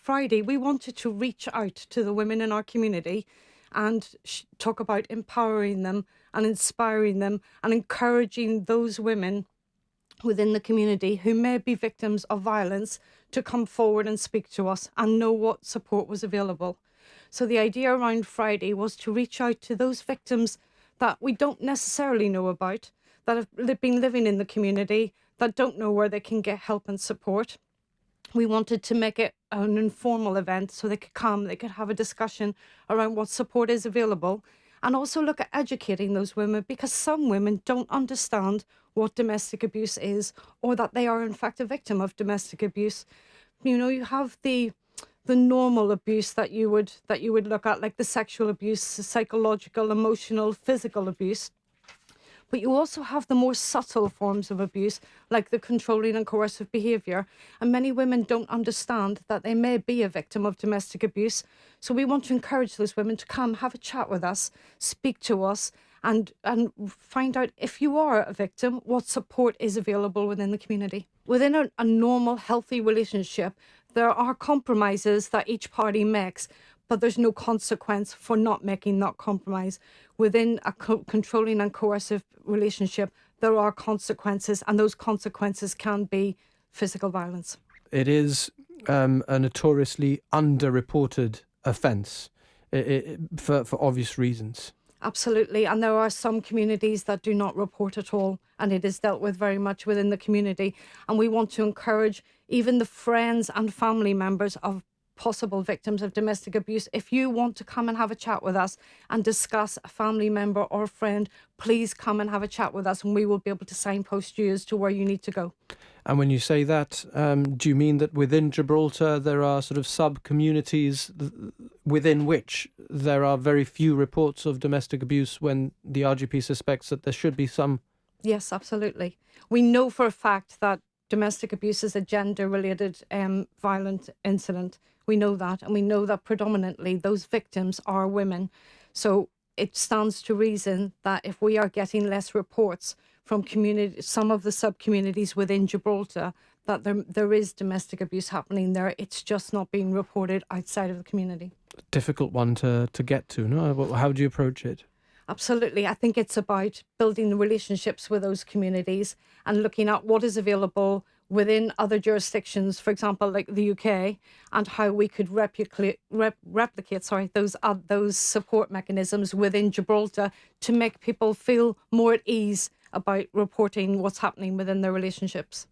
Friday, we wanted to reach out to the women in our community and talk about empowering them and inspiring them and encouraging those women within the community who may be victims of violence to come forward and speak to us and know what support was available. So the idea around Friday was to reach out to those victims that we don't necessarily know about, that have been living in the community, that don't know where they can get help and support. We wanted to make it an informal event so they could come, they could have a discussion around what support is available, and also look at educating those women, because some women don't understand what domestic abuse is, or that they are in fact a victim of domestic abuse. You know, you have the normal abuse that you would look at, like the sexual abuse, the psychological, emotional, physical abuse. But you also have the more subtle forms of abuse, like the controlling and coercive behaviour. And many women don't understand that they may be a victim of domestic abuse. So we want to encourage those women to come, have a chat with us, speak to us, and find out, if you are a victim, what support is available within the community. Within a normal, healthy relationship, there are compromises that each party makes, but there's no consequence for not making that compromise. Within a controlling and coercive relationship, there are consequences, and those consequences can be physical violence. It is a notoriously underreported offence for obvious reasons. Absolutely. And there are some communities that do not report at all, and it is dealt with very much within the community. And we want to encourage even the friends and family members of possible victims of domestic abuse. If you want to come and have a chat with us and discuss a family member or a friend, please come and have a chat with us, and we will be able to signpost you as to where you need to go. And when you say that, do you mean that within Gibraltar there are sort of sub-communities within which there are very few reports of domestic abuse when the RGP suspects that there should be some? Yes, absolutely. We know for a fact that domestic abuse is a gender-related violent incident. We know that, and we know that predominantly those victims are women. So it stands to reason that if we are getting less reports from some of the sub-communities within Gibraltar, that there is domestic abuse happening there. It's just not being reported outside of the community. Difficult one to get to, no? How do you approach it? Absolutely. I think it's about building the relationships with those communities and looking at what is available within other jurisdictions, for example, like the UK, and how we could replicate those support mechanisms within Gibraltar to make people feel more at ease about reporting what's happening within their relationships.